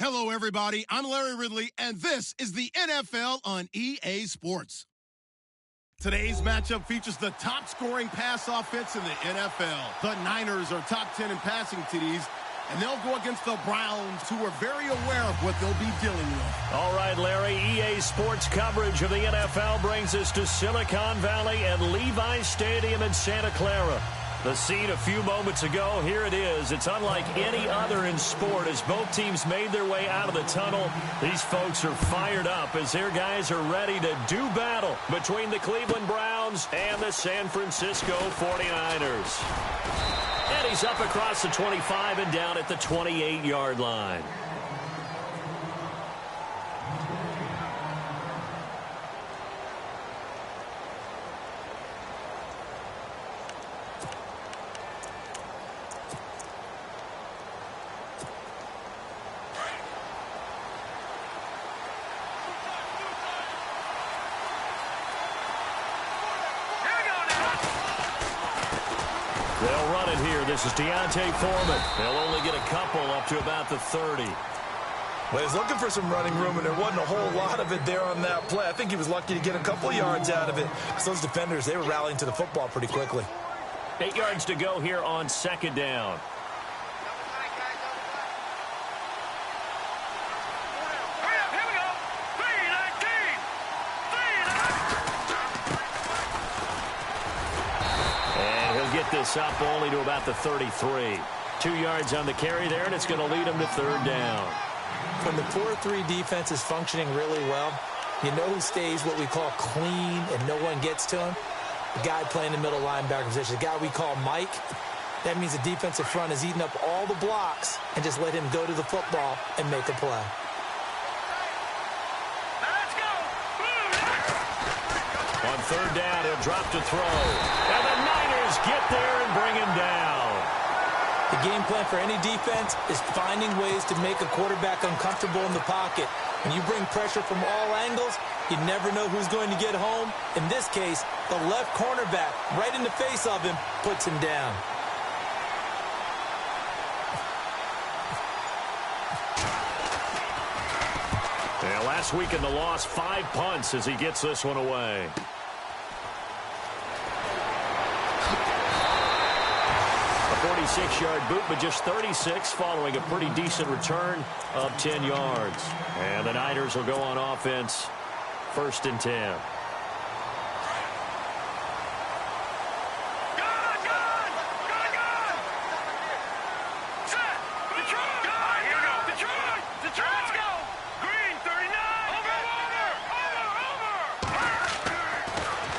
Hello, everybody. I'm Larry Ridley, and this is the NFL on EA Sports. Today's matchup features the top-scoring pass offense in the NFL. The Niners are top 10 in passing TDs, and they'll go against the Browns, who are very aware of what they'll be dealing with. All right, Larry, EA Sports coverage of the NFL brings us to Silicon Valley and Levi Stadium in Santa Clara. The scene a few moments ago, here it is. It's unlike any other in sport as both teams made their way out of the tunnel. These folks are fired up as their guys are ready to do battle between the Cleveland Browns and the San Francisco 49ers. And he's up across the 25 and down at the 28-yard line. They'll run it here. This is Deontay Foreman. They'll only get a couple up to about the 30. Well, he's looking for some running room, and there wasn't a whole lot of it there on that play. I think he was lucky to get a couple of yards out of it. So those defenders, they were rallying to the football pretty quickly. 8 yards to go here on second down. This up only to about the 33. 2 yards on the carry there, and it's going to lead him to third down. When the 4-3 defense is functioning really well, you know who stays what we call clean and no one gets to him? The guy playing the middle linebacker position, the guy we call Mike. That means the defensive front is eating up all the blocks and just let him go to the football and make a play. On third down, he'll drop to throw. And the Niners get there and bring him down. The game plan for any defense is finding ways to make a quarterback uncomfortable in the pocket. When you bring pressure from all angles, you never know who's going to get home. In this case, the left cornerback, right in the face of him, puts him down. Yeah, last week in the loss, 5 punts as he gets this one away. A 46-yard boot, but just 36 following a pretty decent return of 10 yards. And the Niners will go on offense, 1st and 10.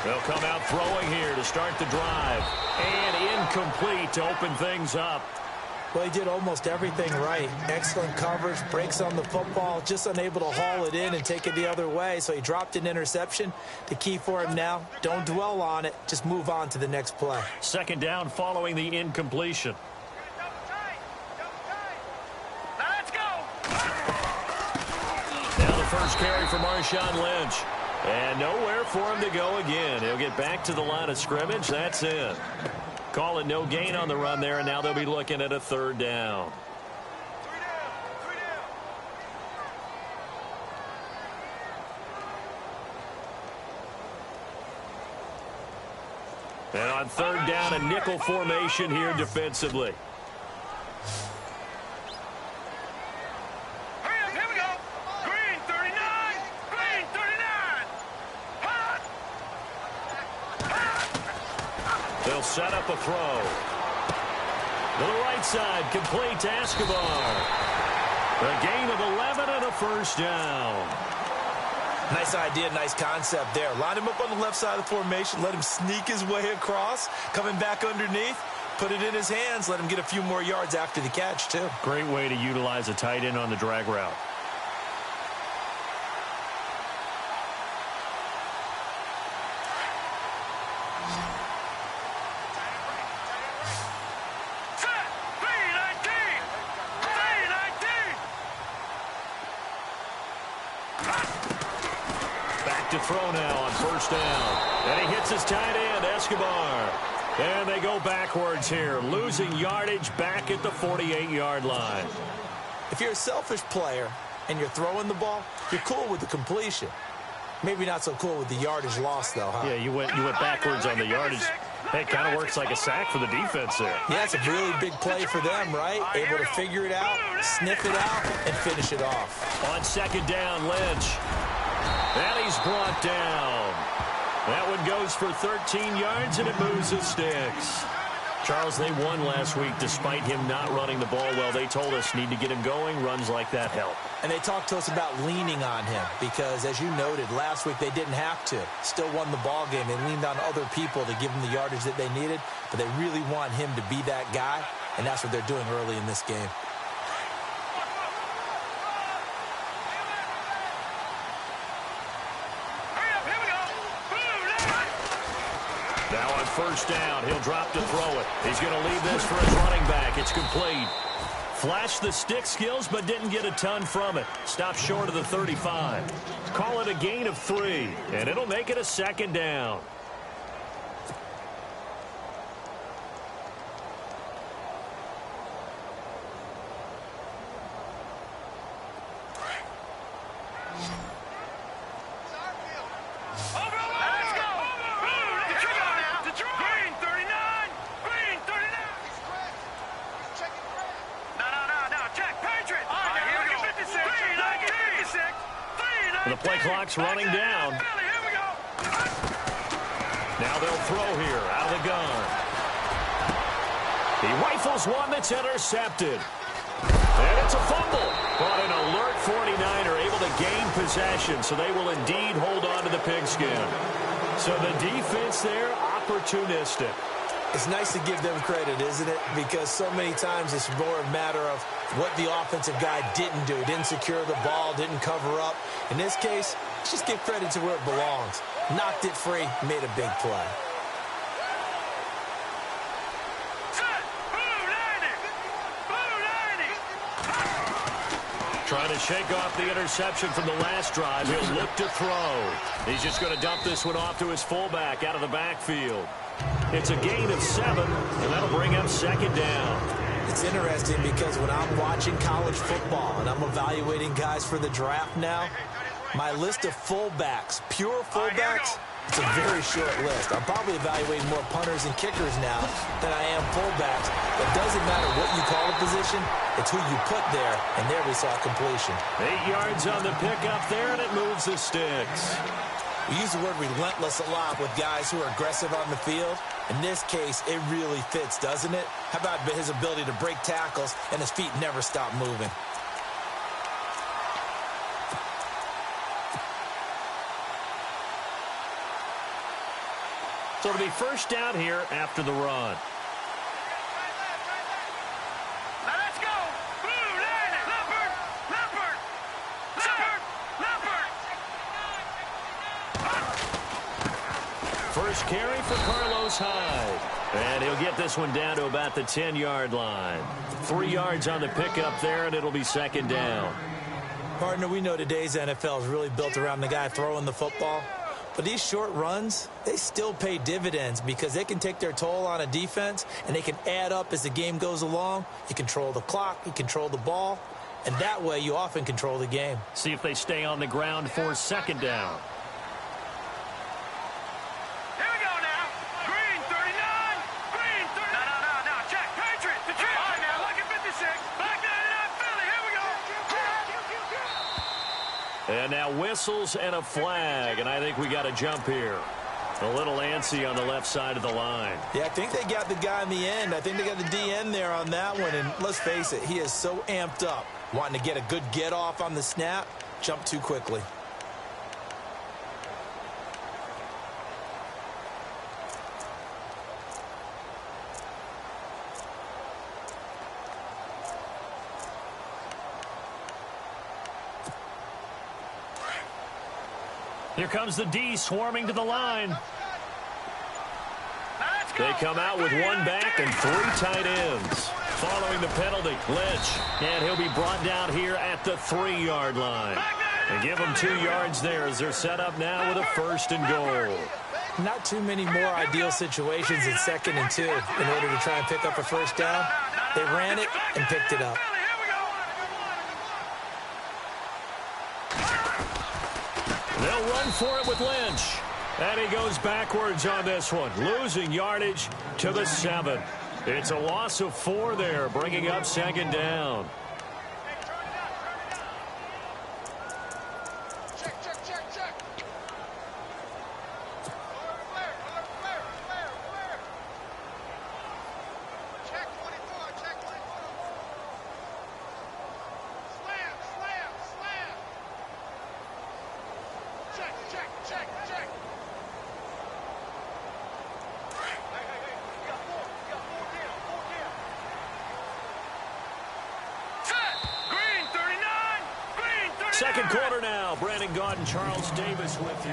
They'll come out throwing here to start the drive. And incomplete to open things up. Well, he did almost everything right. Excellent coverage, breaks on the football, just unable to haul it in and take it the other way. So he dropped an interception. The key for him now, don't dwell on it. Just move on to the next play. Second down following the incompletion. Let's go. Now the first carry for Marshawn Lynch. And nowhere for him to go again. He'll get back to the line of scrimmage. That's it. Calling no gain on the run there, and now they'll be looking at a third down. And on third down, a nickel formation here defensively. They'll set up a throw. To the right side, complete to Escobar. A gain of 11 and a first down. Nice idea, nice concept there. Line him up on the left side of the formation, let him sneak his way across, coming back underneath, put it in his hands, let him get a few more yards after the catch, too. Great way to utilize a tight end on the drag route. To throw now on first down. And he hits his tight end, Escobar. And they go backwards here, losing yardage back at the 48-yard line. If you're a selfish player and you're throwing the ball, you're cool with the completion. Maybe not so cool with the yardage loss, though, huh? Yeah, you went backwards on the yardage. Hey, it kind of works like a sack for the defense there. Yeah, it's a really big play for them, right? Able to figure it out, sniff it out, and finish it off. On second down, Lynch. And he's brought down. That one goes for 13 yards, and it moves the sticks. Charles, they won last week despite him not running the ball well. They told us need to get him going. Runs like that help. And they talked to us about leaning on him because, as you noted, last week they didn't have to. Still won the ball game. They leaned on other people to give them the yardage that they needed, but they really want him to be that guy, and that's what they're doing early in this game. Now on first down, he'll drop to throw it. He's going to leave this for his running back. It's complete. Flashed the stick skills, but didn't get a ton from it. Stopped short of the 35. Call it a gain of 3, and it'll make it a second down. The play clock's running down. Now they'll throw here out of the gun. He rifles one that's intercepted. And it's a fumble. But an alert 49er able to gain possession, so they will indeed hold on to the pigskin. So the defense there, opportunistic. It's nice to give them credit, isn't it? Because so many times it's more a matter of what the offensive guy didn't do. Didn't secure the ball, didn't cover up. In this case, just give credit to where it belongs. Knocked it free, made a big play. Trying to shake off the interception from the last drive. He'll look to throw. He's just going to dump this one off to his fullback out of the backfield. It's a gain of 7, and that'll bring up second down. It's interesting because when I'm watching college football and I'm evaluating guys for the draft now, my list of fullbacks, pure fullbacks, it's a very short list. I'm probably evaluating more punters and kickers now than I am fullbacks. It doesn't matter what you call a position, it's who you put there, and there we saw completion. 8 yards on the pickup there, and it moves the sticks. We use the word relentless a lot with guys who are aggressive on the field. In this case, it really fits, doesn't it? How about his ability to break tackles and his feet never stop moving? So it'll be first down here after the run. First carry for Carlos Hyde. And he'll get this one down to about the 10-yard line. 3 yards on the pickup there, and it'll be second down. Partner, we know today's NFL is really built around the guy throwing the football. But these short runs, they still pay dividends because they can take their toll on a defense, and they can add up as the game goes along. You control the clock, you control the ball, and that way you often control the game. See if they stay on the ground for second down. And now whistles and a flag, and I think we got a jump here. A little antsy on the left side of the line. Yeah, I think they got the guy in the end. I think they got the DN there on that one, and let's face it, he is so amped up, wanting to get a good get-off on the snap, jump too quickly. Here comes the D swarming to the line. They come out with one back and 3 tight ends. Following the penalty, Lynch. And he'll be brought down here at the 3-yard line. And give them 2 yards there as they're set up now with a 1st and goal. Not too many more ideal situations in 2nd and 2 in order to try and pick up a first down. They ran it and picked it up. They'll run for it with Lynch. And he goes backwards on this one, losing yardage to the 7. It's a loss of 4 there, bringing up second down. Second quarter now. Brandon Gaudin, Charles Davis with you.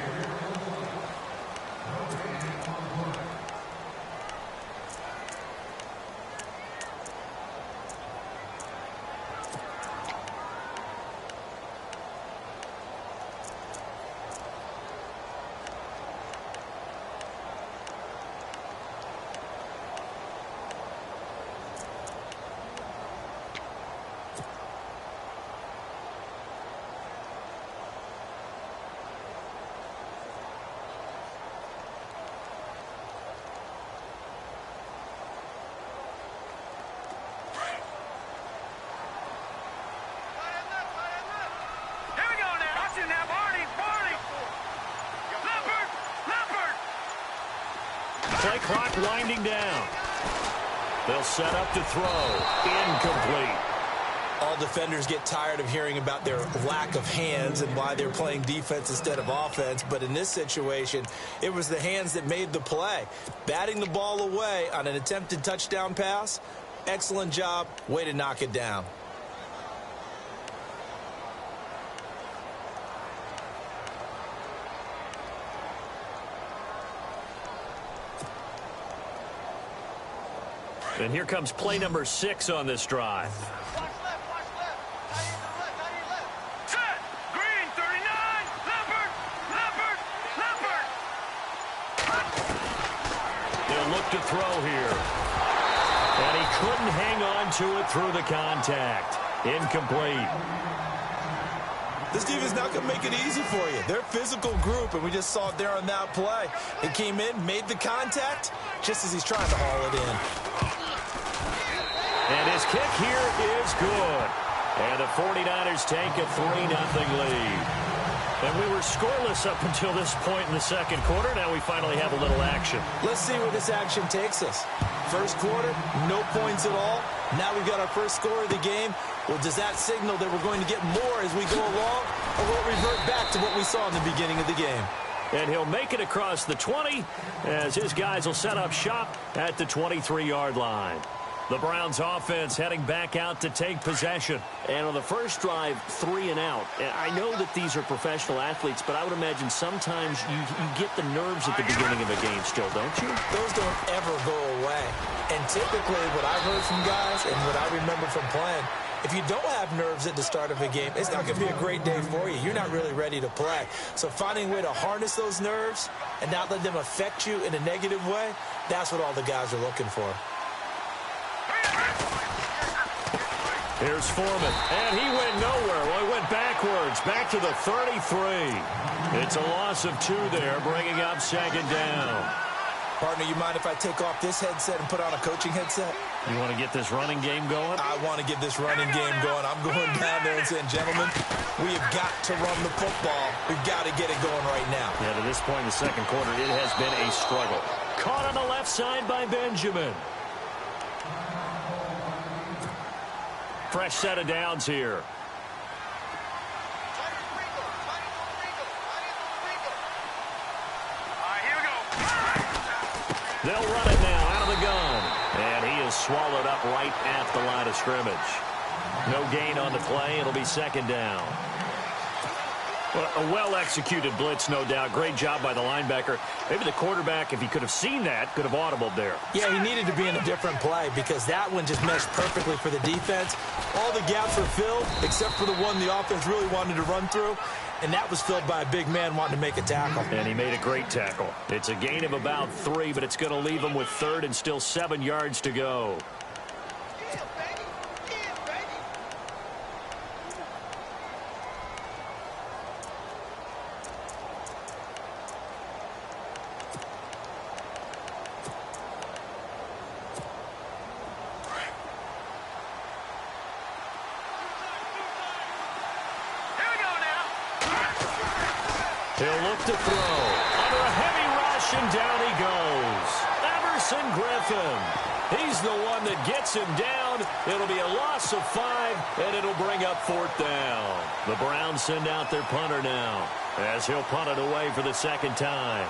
Play clock winding down. They'll set up to throw. Incomplete. All defenders get tired of hearing about their lack of hands and why they're playing defense instead of offense. But in this situation, it was the hands that made the play. Batting the ball away on an attempted touchdown pass. Excellent job. Way to knock it down. And here comes play number 6 on this drive. Watch left, watch left. I need the left. Set. Green, 39. Leopard. They'll look to throw here. And he couldn't hang on to it through the contact. Incomplete. This defense is not going to make it easy for you. They're a physical group, and we just saw it there on that play. It came in, made the contact, just as he's trying to haul it in. And his kick here is good. And the 49ers take a 3-0 lead. And we were scoreless up until this point in the second quarter. Now we finally have a little action. Let's see where this action takes us. First quarter, no points at all. Now we've got our first score of the game. Well, does that signal that we're going to get more as we go along? Or will it revert back to what we saw in the beginning of the game? And he'll make it across the 20 as his guys will set up shop at the 23-yard line. The Browns offense heading back out to take possession. And on the first drive, 3 and out. And I know that these are professional athletes, but I would imagine sometimes you get the nerves at the beginning of a game still, don't you? Those don't ever go away. And typically what I've heard from guys and what I remember from playing, if you don't have nerves at the start of a game, it's not going to be a great day for you. You're not really ready to play. So finding a way to harness those nerves and not let them affect you in a negative way, that's what all the guys are looking for. Here's Foreman, and he went nowhere. Well, he went backwards, back to the 33. It's a loss of 2 there, bringing up second down. Partner, you mind if I take off this headset and put on a coaching headset? You want to get this running game going? I want to get this running game going. I'm going down there and saying, gentlemen, we have got to run the football. We've got to get it going right now. Yeah, to this point in the second quarter, it has been a struggle. Caught on the left side by Benjamin. Fresh set of downs here. They'll run it now out of the gun. And he is swallowed up right at the line of scrimmage. No gain on the play. It'll be second down. Well, a well-executed blitz, no doubt. Great job by the linebacker. Maybe the quarterback, if he could have seen that, could have audibled there. Yeah, he needed to be in a different play because that one just meshed perfectly for the defense. All the gaps were filled except for the one the offense really wanted to run through, and that was filled by a big man wanting to make a tackle. And he made a great tackle. It's a gain of about 3, but it's going to leave him with 3rd and still 7 yards to go. He'll look to throw. Under a heavy rush, and down he goes. Everson Griffin. He's the one that gets him down. It'll be a loss of 5, and it'll bring up 4th down. The Browns send out their punter now, as he'll punt it away for the 2nd time.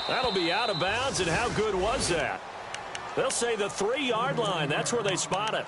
That'll be out of bounds, and how good was that? They'll say the 3-yard line. That's where they spot it.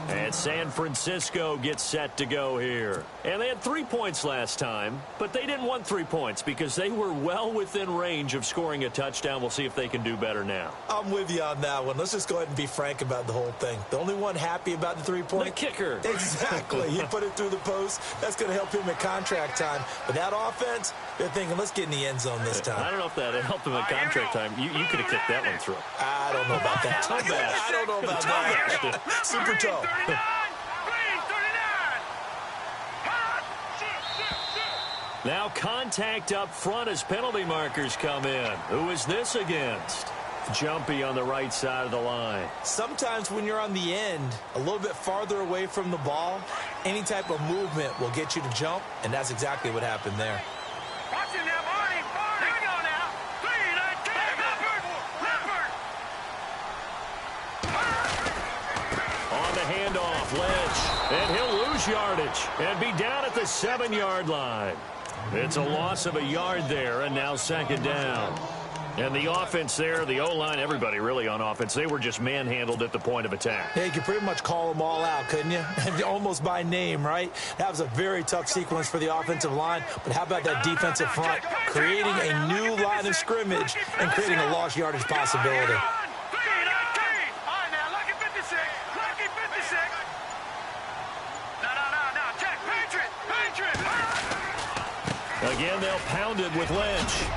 And San Francisco gets set to go here. And they had 3 points last time, but they didn't want 3 points because they were well within range of scoring a touchdown. We'll see if they can do better now. I'm with you on that one. Let's just go ahead and be frank about the whole thing. The only one happy about the 3-point? The kicker. Exactly. He put it through the post. That's going to help him at contract time. But that offense, they're thinking, let's get in the end zone this time. I don't know if that helped him at contract time. You could have kicked that one through. I don't know about that. I don't know about that. Super toe. Now contact up front as penalty markers come in. Who is this against? Jumpy on the right side of the line. Sometimes when you're on the end, a little bit farther away from the ball, any type of movement will get you to jump, and that's exactly what happened there. Watch him now, Barney. Here we go now. 3, 19. Leopard. On the handoff, Lynch. And he'll lose yardage and be down at the 7-yard line. It's a loss of a yard there, and now 2nd down. And the offense there, the O-line, everybody really on offense, they were just manhandled at the point of attack. Yeah, you could pretty much call them all out, couldn't you? Almost by name, right? That was a very tough sequence for the offensive line. But how about that defensive front? Creating a new line of scrimmage and creating a lost yardage possibility. Again, they'll pound it with Lynch.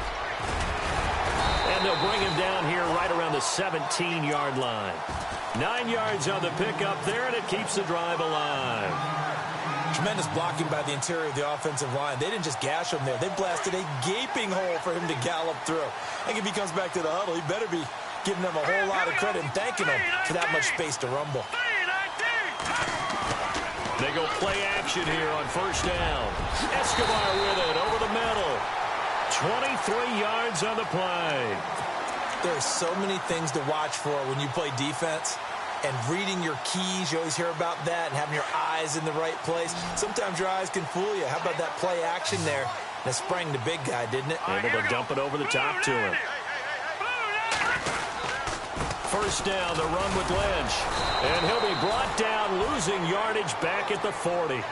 And they'll bring him down here right around the 17-yard line. 9 yards on the pickup there, and it keeps the drive alive. Tremendous blocking by the interior of the offensive line. They didn't just gash him there. They blasted a gaping hole for him to gallop through. I think if he comes back to the huddle, he better be giving them a whole lot of credit and thanking them for that much space to rumble. They go play action here on 1st down. Escobar with it over the middle. 23 yards on the play. There are so many things to watch for when you play defense. And reading your keys, you always hear about that, and having your eyes in the right place. Sometimes your eyes can fool you. How about that play action there? That sprang the big guy, didn't it? Able to dump it over the top to him. 1st down, the run with Lynch. And he'll be brought down, losing yardage back at the 40.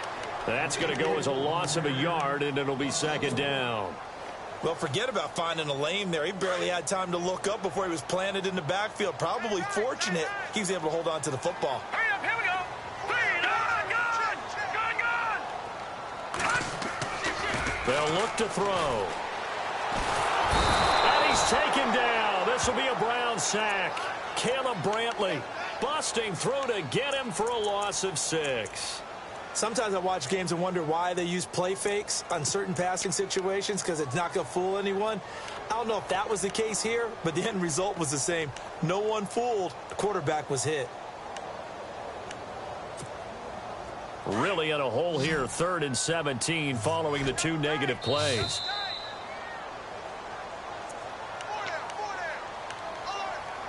That's going to go as a loss of a yard, and it'll be 2nd down. Well, forget about finding a lane there. He barely had time to look up before he was planted in the backfield. Probably fortunate he was able to hold on to the football. Hurry up, here we go. 3, They'll look to throw. And he's taken down. This will be a Brown sack. Caleb Brantley busting through to get him for a loss of 6. Sometimes I watch games and wonder why they use play fakes on certain passing situations because it's not going to fool anyone. I don't know if that was the case here, but the end result was the same. No one fooled. The quarterback was hit. Really in a hole here, 3rd and 17 following the 2 negative plays.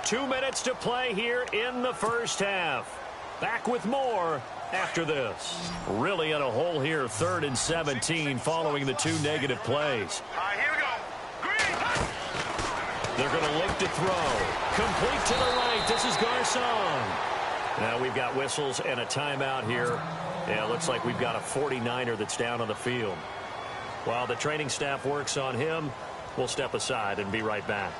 Two minutes to play here in the 1st half. Back with more after this. Really in a hole here, 3rd and 17 following the 2 negative plays. All right, here we go. Green. They're going to look to throw. Complete to the right. This is Garcon. Now we've got whistles and a timeout here. Yeah, it looks like we've got a 49er that's down on the field. While the training staff works on him, we'll step aside and be right back.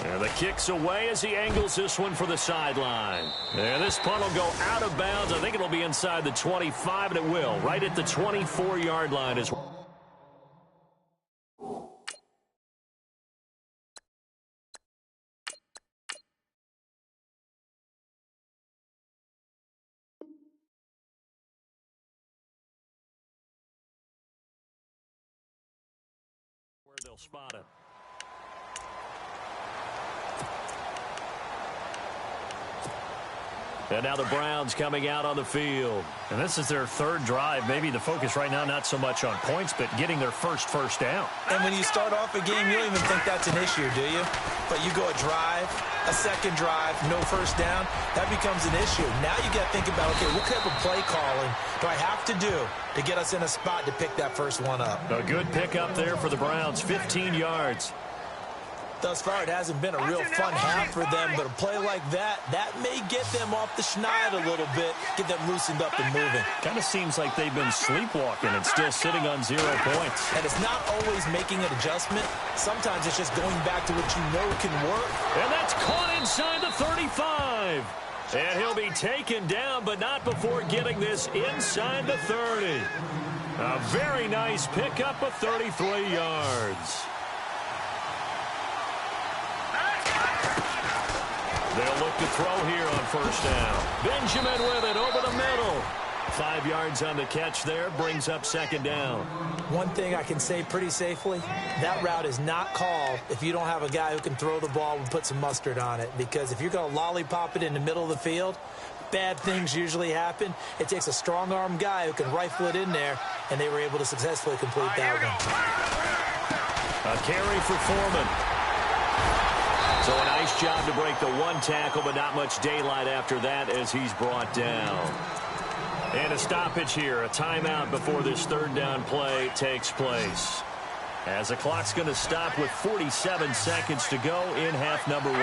And the kick's away as he angles this one for the sideline. And this punt will go out of bounds. I think it'll be inside the 25, and it will. Right at the 24-yard line as well. they'll spot him. And now the Browns coming out on the field. And this is their third drive. Maybe the focus right now not so much on points, but getting their first down. And when you start off a game, you don't even think that's an issue, do you? But you go a drive, a second drive, no first down, that becomes an issue. Now you got to think about, okay, what type of play calling do I have to do to get us in a spot to pick that first one up? A good pickup there for the Browns, 15 yards. Thus far, it hasn't been a real fun half for them, but a play like that may get them off the schneid a little bit, get them loosened up and moving. Kind of seems like they've been sleepwalking and still sitting on 0 points. And it's not always making an adjustment. Sometimes it's just going back to what you know can work. And that's caught inside the 35. And he'll be taken down, but not before getting this inside the 30. A very nice pickup of 33 yards. They'll look to throw here on first down. Benjamin with it over the middle. 5 yards on the catch there, brings up second down. One thing I can say pretty safely, that route is not called if you don't have a guy who can throw the ball and put some mustard on it. Because if you're going to lollipop it in the middle of the field, bad things usually happen. It takes a strong-arm guy who can rifle it in there, and they were able to successfully complete that one. A carry for Foreman. So a nice job to break the one tackle, but not much daylight after that as he's brought down. And a stoppage here, a timeout before this third down play takes place. As the clock's going to stop with 47 seconds to go in half number 1.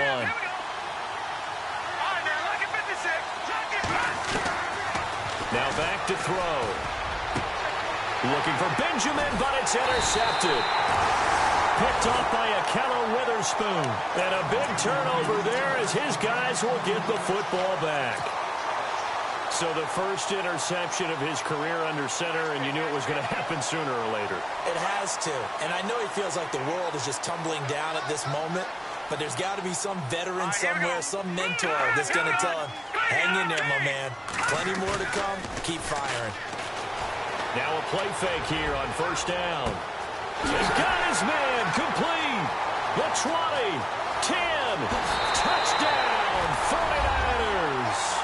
Now back to throw. Looking for Benjamin, but it's intercepted. Picked off by Akello Witherspoon. And a big turnover there as his guys will get the football back. So the first interception of his career under center, and you knew it was going to happen sooner or later. It has to. And I know he feels like the world is just tumbling down at this moment, but there's got to be some veteran somewhere, some mentor that's going to tell him, hang in there, my man. Plenty more to come. Keep firing. Now a play fake here on first down. He's got his man complete. The 20, 10, touchdown, 49ers.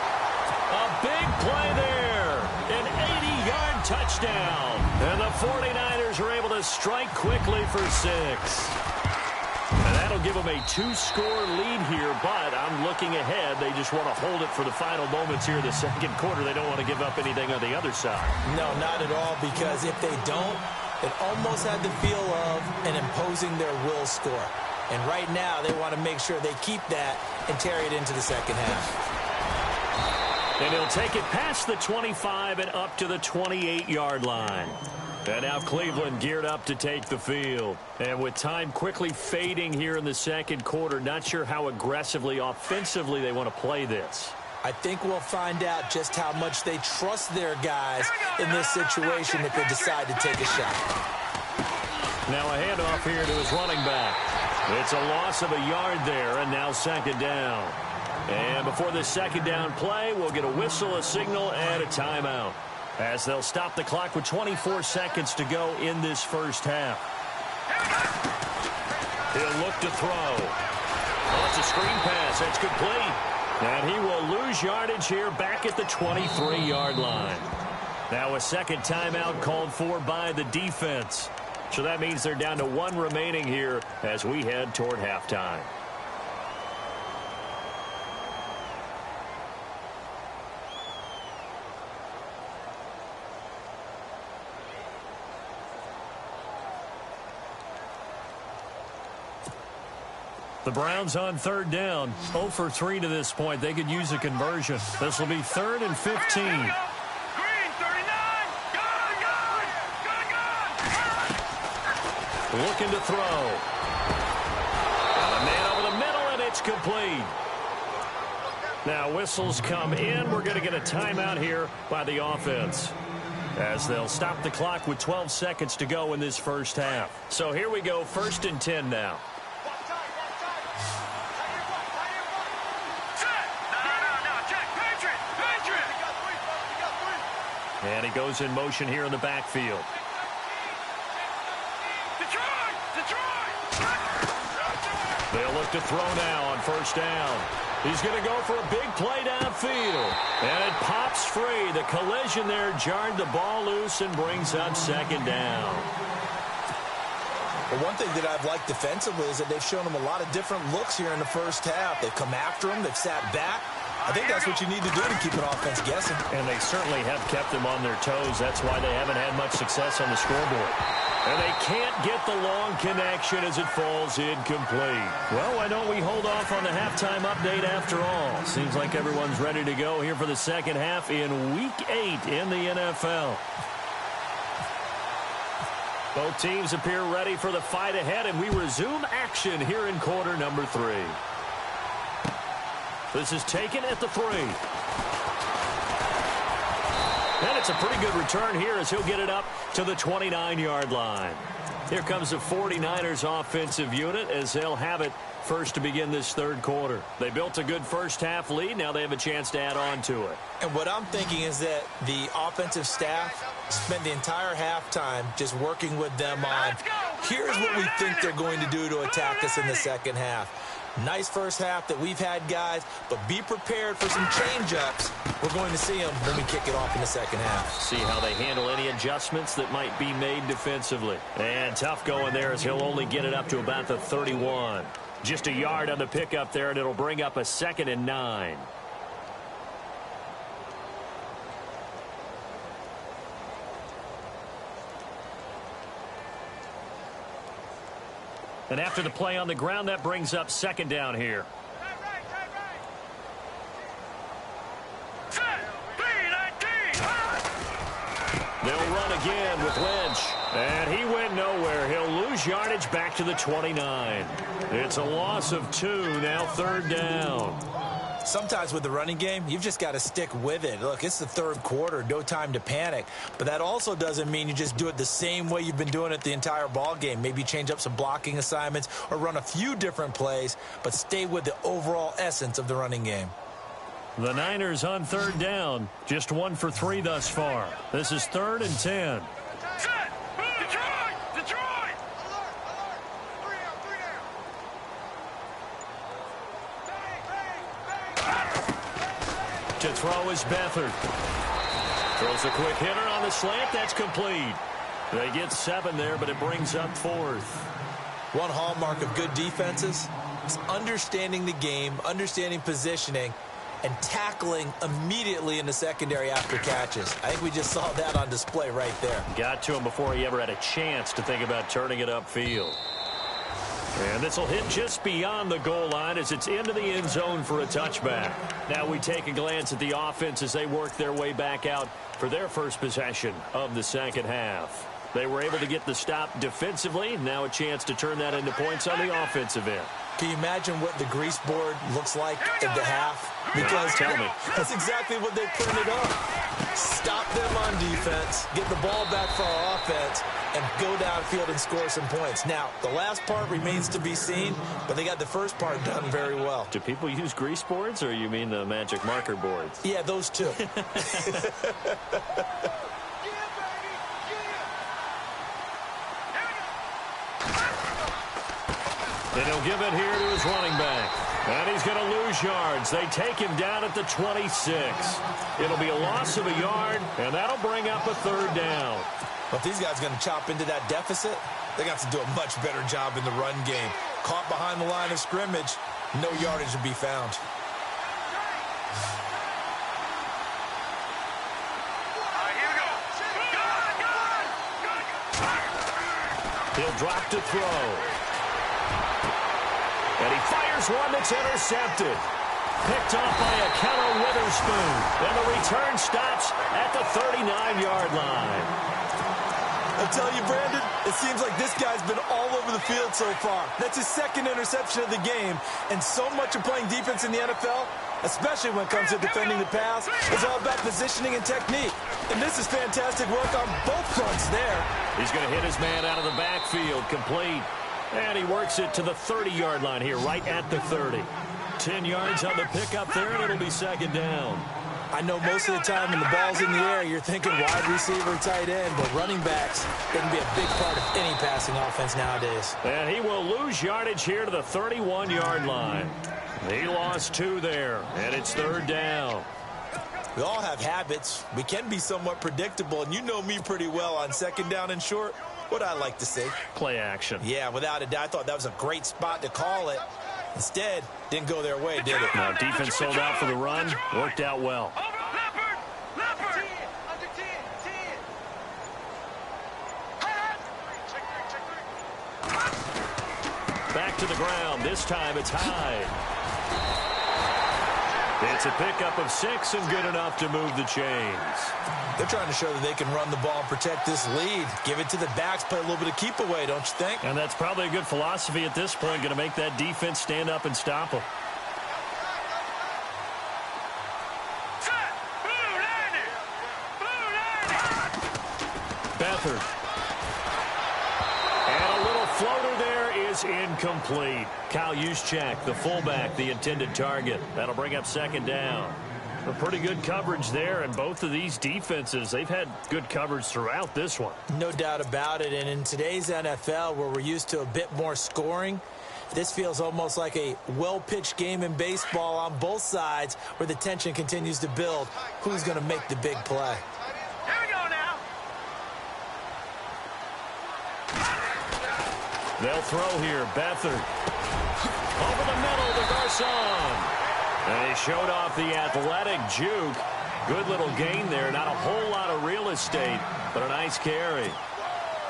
A big play there, an 80-yard touchdown. And the 49ers are able to strike quickly for 6. And that'll give them a 2-score lead here, but I'm looking ahead. They just want to hold it for the final moments here in the second quarter. They don't want to give up anything on the other side. No, not at all, because if they don't, it almost had the feel of an imposing their will score. And right now, they want to make sure they keep that and carry it into the second half. And he'll take it past the 25 and up to the 28-yard line. And now Cleveland geared up to take the field. And with time quickly fading here in the second quarter, not sure how aggressively, offensively they want to play this. I think we'll find out just how much they trust their guys in this situation if they decide to take a shot. Now a handoff here to his running back. It's a loss of a yard there, and now second down. And before this second down play, we'll get a whistle, a signal, and a timeout, as they'll stop the clock with 24 seconds to go in this first half. He'll look to throw. Oh, it's a screen pass. That's complete. And he will lose yardage here back at the 23-yard line. Now a second timeout called for by the defense. So that means they're down to 1 remaining here as we head toward halftime. The Browns on third down, 0 for 3 to this point. They could use a conversion. This will be 3rd and 15. Green, 39, Looking to throw. And a man over the middle, and it's complete. Now whistles come in. We're going to get a timeout here by the offense, as they'll stop the clock with 12 seconds to go in this first half. So here we go, 1st and 10 now. And he goes in motion here in the backfield. They'll look to throw now on first down. He's going to go for a big play downfield. And it pops free. The collision there jarred the ball loose and brings up second down. Well, one thing that I've liked defensively is that they've shown them a lot of different looks here in the first half. They've come after him. They've sat back. I think that's what you need to do to keep an offense guessing. And they certainly have kept them on their toes. That's why they haven't had much success on the scoreboard. And they can't get the long connection as it falls incomplete. Well, why don't we hold off on the halftime update after all? Seems like everyone's ready to go here for the second half in Week 8 in the NFL. Both teams appear ready for the fight ahead, and we resume action here in quarter number 3. This is taken at the 3. And it's a pretty good return here as he'll get it up to the 29-yard line. Here comes the 49ers offensive unit as they'll have it first to begin this third quarter. They built a good first-half lead. Now they have a chance to add on to it. And what I'm thinking is that the offensive staff spent the entire halftime just working with them on, here's what we think they're going to do to attack us in the second half. Nice first half that we've had, guys, but be prepared for some change-ups. We're going to see them when we kick it off in the second half. See how they handle any adjustments that might be made defensively. And tough going there as he'll only get it up to about the 31. Just a yard on the pickup there, and it'll bring up a 2nd and 9. And after the play on the ground, that brings up second down here. They'll run again with Lynch. And he went nowhere. He'll lose yardage back to the 29. It's a loss of 2, now third down. Sometimes with the running game, you've just got to stick with it. Look, it's the third quarter, no time to panic. But that also doesn't mean you just do it the same way you've been doing it the entire ball game. Maybe change up some blocking assignments or run a few different plays, but stay with the overall essence of the running game. The Niners on third down, just 1 for 3 thus far. This is 3rd and 10. To throw is Beathard. Throws a quick hitter on the slant. That's complete. They get 7 there, but it brings up 4th. One hallmark of good defenses is understanding the game, understanding positioning, and tackling immediately in the secondary after catches. I think we just saw that on display right there. Got to him before he ever had a chance to think about turning it upfield. And this will hit just beyond the goal line as it's into the end zone for a touchback. Now we take a glance at the offense as they work their way back out for their first possession of the second half. They were able to get the stop defensively. Now a chance to turn that into points on the offensive end. Can you imagine what the grease board looks like at the half? Because tell me. That's exactly what they printed up. Stop them on defense, get the ball back for our offense, and go downfield and score some points. Now, the last part remains to be seen, but they got the first part done very well. Do people use grease boards, or you mean the magic marker boards? Yeah, those two. And he'll give it here to his running back. And he's going to lose yards. They take him down at the 26. It'll be a loss of a yard, and that'll bring up a third down. Well, if these guys are going to chop into that deficit, they got to do a much better job in the run game. Caught behind the line of scrimmage, no yardage to be found. He'll drop to throw. And he fires one that's intercepted. Picked off by a Kenno Witherspoon. And the return stops at the 39-yard line. I tell you, Brandon, it seems like this guy's been all over the field so far. That's his second interception of the game. And so much of playing defense in the NFL, especially when it comes to defending the pass, is all about positioning and technique. And this is fantastic work on both fronts there. He's going to hit his man out of the backfield, complete. And he works it to the 30-yard line here, right at the 30. 10 yards on the pickup there, and it'll be second down. I know most of the time when the ball's in the air, you're thinking wide receiver, tight end, but running backs, they can be a big part of any passing offense nowadays. And he will lose yardage here to the 31-yard line. He lost 2 there, and it's 3rd down. We all have habits. We can be somewhat predictable, and you know me pretty well on 2nd down and short. What I like to say? Play action. Yeah, without a doubt. I thought that was a great spot to call it. Instead, didn't go their way, did it? Now, defense sold out for the run. Worked out well. Back to the ground. This time it's high. It's a pickup of 6 and good enough to move the chains. They're trying to show that they can run the ball and protect this lead. Give it to the backs, play a little bit of keep away, don't you think? And that's probably a good philosophy at this point, going to make that defense stand up and stop them. Beathard. And a little floater there is incomplete. Kyle Juszczyk, the fullback, the intended target. That'll bring up 2nd down. A pretty good coverage there, and both of these defenses, they've had good coverage throughout this one. No doubt about it, and in today's NFL, where we're used to a bit more scoring, this feels almost like a well-pitched game in baseball on both sides where the tension continues to build. Who's going to make the big play? Here we go now. They'll throw here. Beathard. Over the middle to Garcon. And he showed off the athletic juke. Good little gain there. Not a whole lot of real estate, but a nice carry.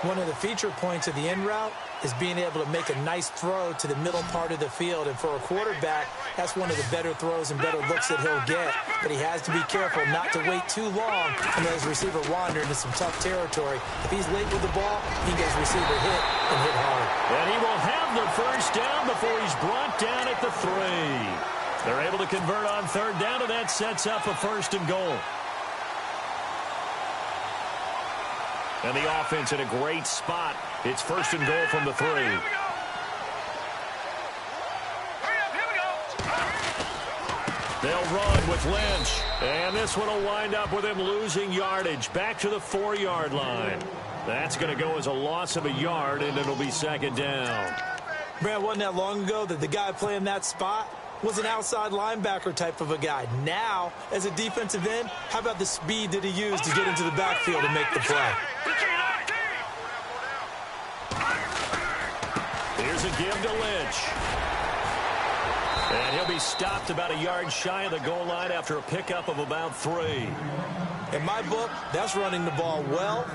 One of the feature points of the in route is being able to make a nice throw to the middle part of the field. And for a quarterback, that's one of the better throws and better looks that he'll get. But he has to be careful not to wait too long and let his receiver wander into some tough territory. If he's late with the ball, he gets receiver hit and hit hard. And he will have the 1st down before he's brought down at the 3. They're able to convert on 3rd down, and that sets up a 1st and goal. And the offense in a great spot. It's 1st and goal from the 3. They'll run with Lynch. And this one will wind up with him losing yardage. Back to the 4-yard line. That's going to go as a loss of a yard, and it'll be 2nd down. Brad, wasn't that long ago that the guy playing that spot was an outside linebacker type of a guy. Now, as a defensive end, how about the speed that he used to get into the backfield and make the play? Here's a give to Lynch. And he'll be stopped about a yard shy of the goal line after a pickup of about 3. In my book, that's running the ball well,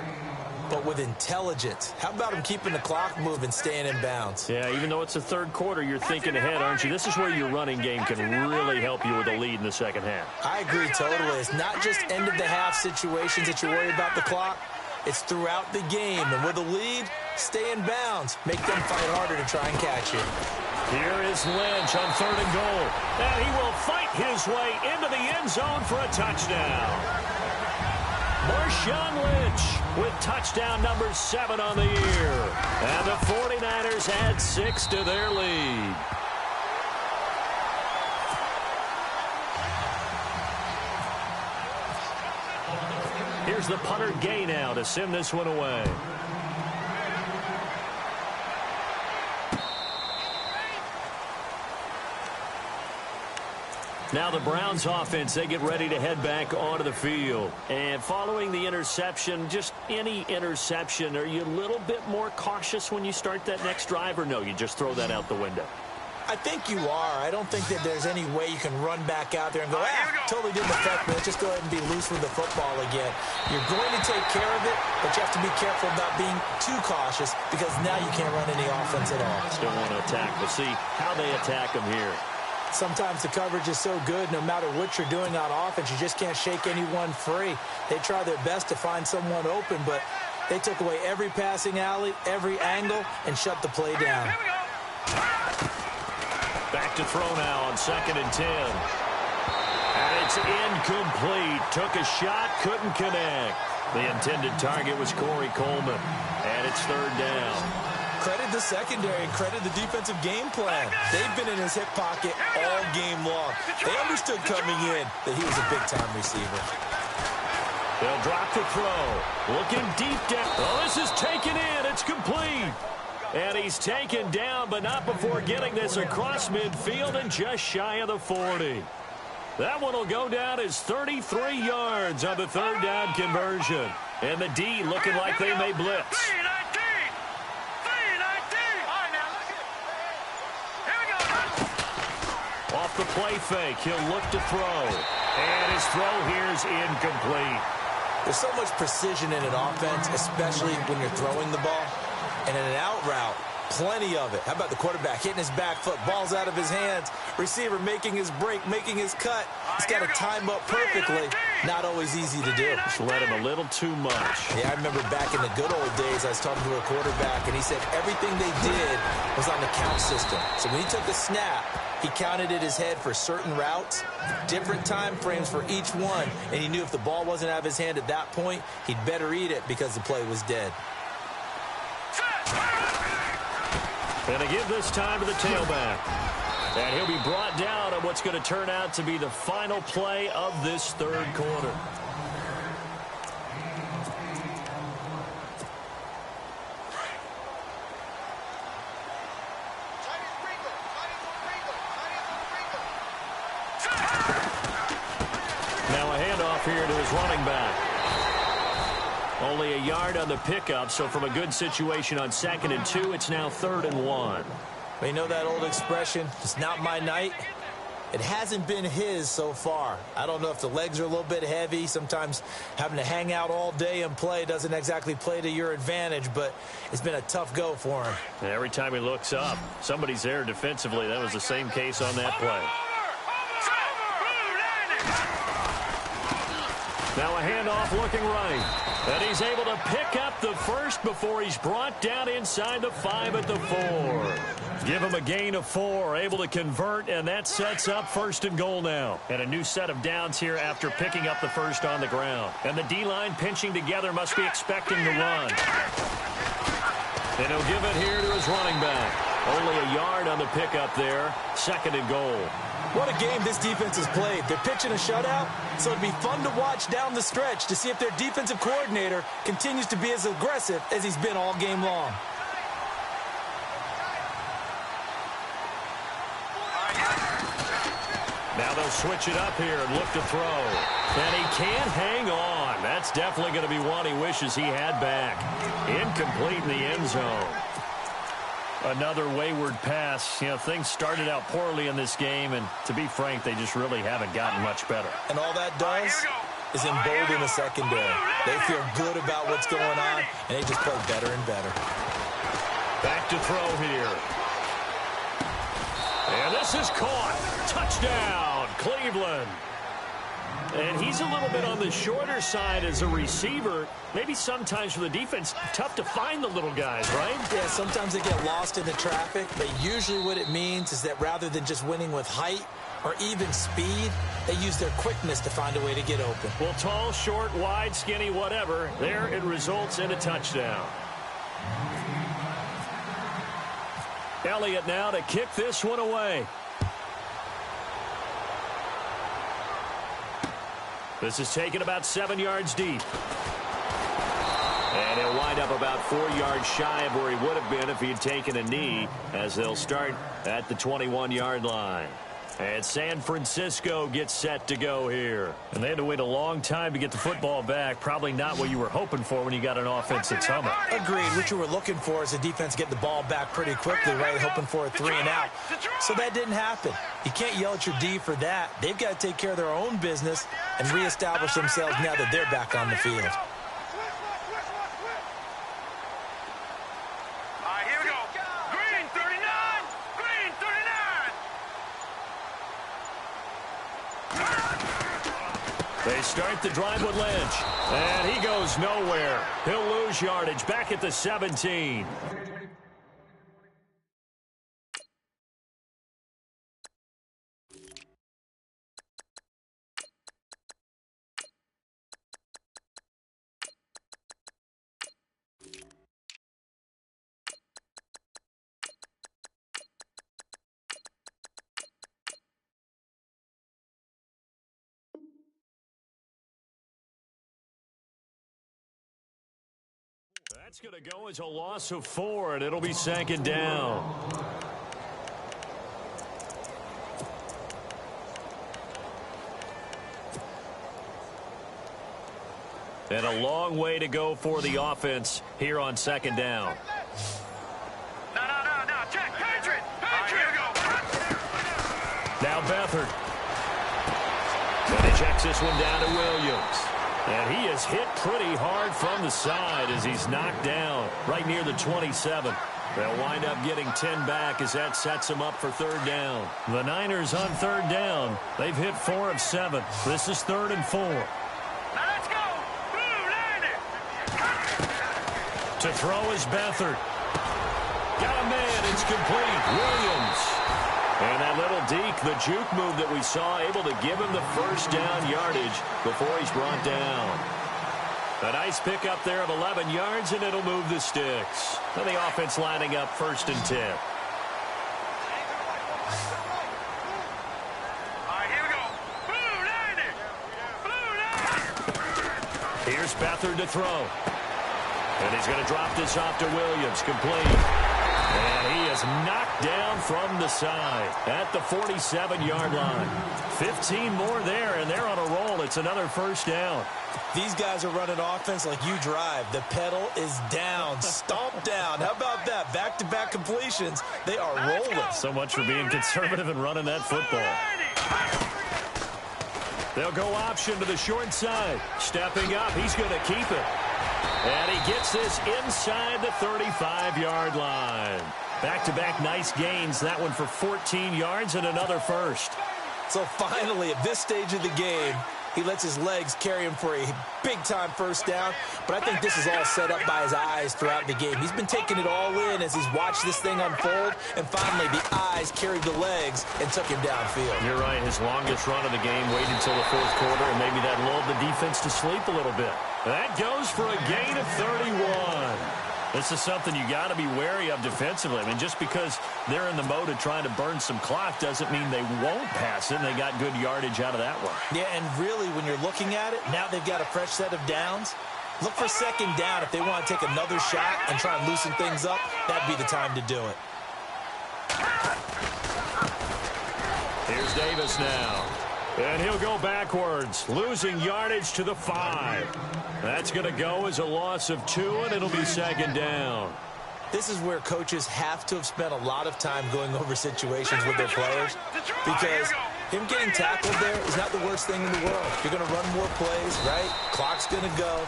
but with intelligence. How about him keeping the clock moving, staying in bounds? Yeah, even though it's the 3rd quarter, you're thinking ahead, aren't you? This is where your running game can really help you with a lead in the 2nd half. I agree totally. It's not just end-of-the-half situations that you worry about the clock. It's throughout the game. And with a lead, stay in bounds. Make them fight harder to try and catch you. Here is Lynch on 3rd and goal. And he will fight his way into the end zone for a touchdown. Marshawn Lynch with touchdown number 7 on the year. And the 49ers add 6 to their lead. Here's the punter Gay now to send this one away. Now the Browns offense, they get ready to head back onto the field. And following the interception, just any interception, are you a little bit more cautious when you start that next drive, or no, you just throw that out the window? I think you are. I don't think that there's any way you can run back out there and go, totally didn't affect me. Let's just go ahead and be loose with the football again. You're going to take care of it, but you have to be careful about being too cautious because now you can't run any offense at all. Still want to attack. We'll see how they attack them here. Sometimes the coverage is so good, no matter what you're doing on offense, you just can't shake anyone free. They try their best to find someone open, but they took away every passing alley, every angle, and shut the play down. Back to throw now on 2nd and 10. And it's incomplete. Took a shot, couldn't connect. The intended target was Corey Coleman. And it's 3rd down. credit the secondary and credit the defensive game plan. They've been in his hip pocket all game long. They understood coming in that he was a big-time receiver. They'll drop the throw. Looking deep down. Oh, this is taken in. It's complete. And he's taken down, but not before getting this across midfield and just shy of the 40. That one will go down as 33 yards on the third down conversion. And the D looking like they may blitz. Off the play fake, he'll look to throw. And his throw here is incomplete. There's so much precision in an offense, especially when you're throwing the ball. And in an out route, plenty of it. How about the quarterback hitting his back foot, ball's out of his hands, receiver making his break, making his cut. He's got to time up perfectly. Not always easy to do. Just let him a little too much. Yeah, I remember back in the good old days, I was talking to a quarterback, and he said everything they did was on the count system. So when he took a snap, he counted in his head for certain routes, different time frames for each one, and he knew if the ball wasn't out of his hand at that point, he'd better eat it because the play was dead. And they give this time to the tailback. And he'll be brought down on what's going to turn out to be the final play of this third quarter. Now a handoff here to his running back. Only a yard on the pickup, so from a good situation on 2nd and 2, it's now 3rd and 1. You know that old expression, it's not my night? It hasn't been his so far. I don't know if the legs are a little bit heavy. Sometimes having to hang out all day and play doesn't exactly play to your advantage, but it's been a tough go for him. And every time he looks up, somebody's there defensively. That was the same case on that play. Now a handoff looking right. And he's able to pick up the first before he's brought down inside the 5 at the 4. Give him a gain of 4, able to convert, and that sets up 1st and goal now. And a new set of downs here after picking up the first on the ground. And the D-line pinching together must be expecting the run. And he'll give it here to his running back. Only a yard on the pickup there, 2nd and goal. What a game this defense has played. They're pitching a shutout, so it'd be fun to watch down the stretch to see if their defensive coordinator continues to be as aggressive as he's been all game long. Now they'll switch it up here and look to throw. And he can't hang on. That's definitely going to be one he wishes he had back. Incomplete in the end zone. Another wayward pass. You know, things started out poorly in this game, and to be frank, they just really haven't gotten much better. And all that does is embolden the secondary. They feel good about what's going on, and they just play better and better. Back to throw here. And this is caught. Touchdown, Cleveland. And he's a little bit on the shorter side as a receiver. Maybe sometimes for the defense, tough to find the little guys, right? Yeah, sometimes they get lost in the traffic, but usually what it means is that rather than just winning with height or even speed, they use their quickness to find a way to get open. Well, tall, short, wide, skinny, whatever, there it results in a touchdown. Elliott now to kick this one away. This is taken about 7 yards deep. And he'll wind up about 4 yards shy of where he would have been if he had taken a knee, as they'll start at the 21-yard line. And San Francisco gets set to go here. And they had to wait a long time to get the football back. Probably not what you were hoping for when you got an offense that's humming. Agreed. What you were looking for is the defense get the ball back pretty quickly, right? Hoping for a 3 and out. So that didn't happen. You can't yell at your D for that. They've got to take care of their own business and reestablish themselves now that they're back on the field. They start the drive with Lynch. And he goes nowhere. He'll lose yardage back at the 17. That's going to go as a loss of 4, and it'll be second down. And a long way to go for the offense here on second down. No. Check. Patriot. Here we go. Now Beathard. And he checks this one down to Williams. And he is hit pretty hard from the side as he's knocked down right near the 27. They'll wind up getting 10 back as that sets them up for third down. The Niners on third down. They've hit 4 of 7. This is 3rd and 4. Let's go. To throw is Beathard. Got a man. It's complete. Williams. And that little deke, the juke move that we saw, able to give him the first down yardage before he's brought down. A nice pickup there of 11 yards, and it'll move the sticks. And the offense lining up 1st and 10. Here's Beathard to throw. And he's going to drop this off to Williams. Complete. And he is knocked down from the side at the 47-yard line. 15 more there, and they're on a roll. It's another first down. These guys are running offense like you drive. The pedal is down, stomped down. How about that? Back-to-back completions. They are rolling. So much for being conservative and running that football. They'll go option to the short side. Stepping up, he's going to keep it. And he gets this inside the 35-yard line. Back-to-back nice gains. That one for 14 yards and another first. So finally, at this stage of the game, he lets his legs carry him for a big-time first down. But I think this is all set up by his eyes throughout the game. He's been taking it all in as he's watched this thing unfold. And finally, the eyes carried the legs and took him downfield. You're right. His longest run of the game waited until the 4th quarter, and maybe that lulled the defense to sleep a little bit. That goes for a gain of 31. This is something you got to be wary of defensively. I mean, just because they're in the mode of trying to burn some clock doesn't mean they won't pass it, and they got good yardage out of that one. Yeah, and really, when you're looking at it, now they've got a fresh set of downs. Look for second down if they want to take another shot and try and loosen things up. That'd be the time to do it. Here's Davis now. And he'll go backwards, losing yardage to the 5. That's going to go as a loss of 2, and it'll be second down. This is where coaches have to have spent a lot of time going over situations with their players, because him getting tackled there is not the worst thing in the world. You're going to run more plays, right? Clock's going to go.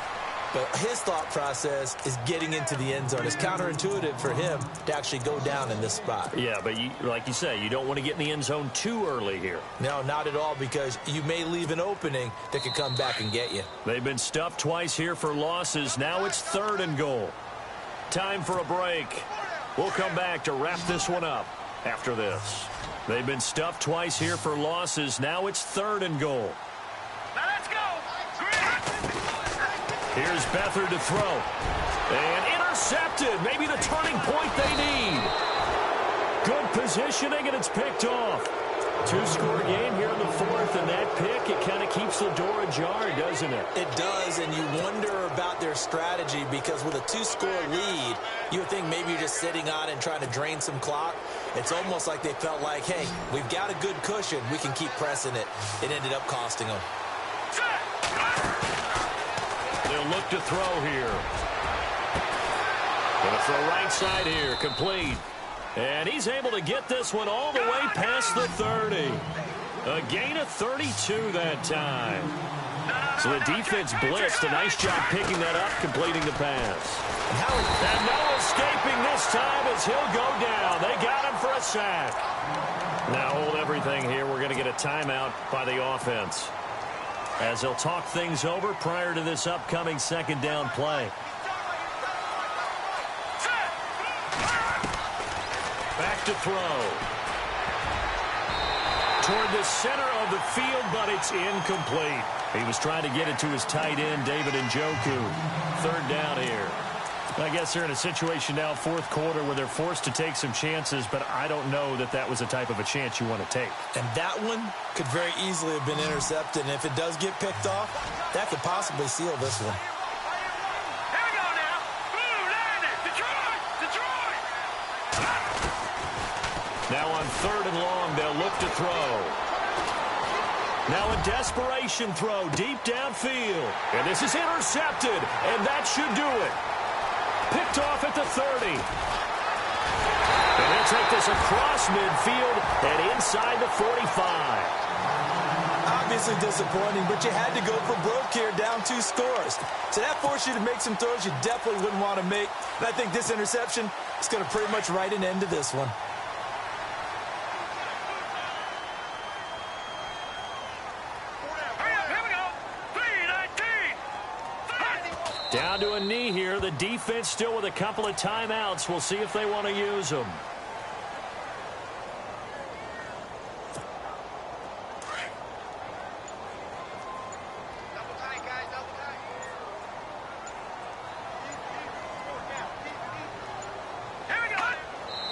But his thought process is getting into the end zone. It's counterintuitive for him to actually go down in this spot. Yeah, but like you say, you don't want to get in the end zone too early here. No, not at all, because you may leave an opening that could come back and get you. They've been stuffed twice here for losses. Now it's 3rd and goal. Time for a break. We'll come back to wrap this one up after this. They've been stuffed twice here for losses. Now it's 3rd and goal. Let's go. Here's Beathard to throw. And intercepted. Maybe the turning point they need. Good positioning, and it's picked off. 2-score game here in the 4th, and that pick, it kind of keeps the door ajar, doesn't it? It does, and you wonder about their strategy, because with a 2-score lead, you would think maybe you're just sitting on and trying to drain some clock. It's almost like they felt like, hey, we've got a good cushion. We can keep pressing it. It ended up costing them. They'll look to throw here. Going to throw right side here. Complete. And he's able to get this one all the way past the 30. A gain of 32 that time. So the defense blitzed. A nice job picking that up, completing the pass. And no escaping this time as he'll go down. They got him for a sack. Now hold everything here. We're going to get a timeout by the offense, as they'll talk things over prior to this upcoming second down play. Back to throw. Toward the center of the field, but it's incomplete. He was trying to get it to his tight end, David Njoku. 3rd down here. I guess they're in a situation now, 4th quarter, where they're forced to take some chances, but I don't know that that was the type of a chance you want to take. And that one could very easily have been intercepted, and if it does get picked off, that could possibly seal this one. Here we go now. Now on 3rd and long, they'll look to throw. Now a desperation throw deep downfield. And this is intercepted, and that should do it. Picked off at the 30. And they'll take this across midfield and inside the 45. Obviously disappointing, but you had to go for broke here, down 2 scores. So that forced you to make some throws you definitely wouldn't want to make. And I think this interception is going to pretty much write an end to this one. Down to a knee here. The defense still with a couple of timeouts. We'll see if they want to use them.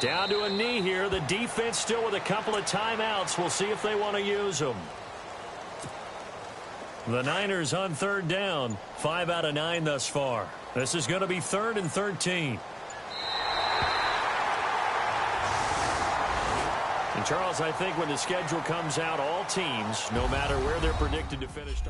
Down to a knee here. The defense still with a couple of timeouts. We'll see if they want to use them. The Niners on 3rd down. 5 out of 9 thus far. This is going to be 3rd and 13. And Charles, I think when the schedule comes out, all teams, no matter where they're predicted to finish,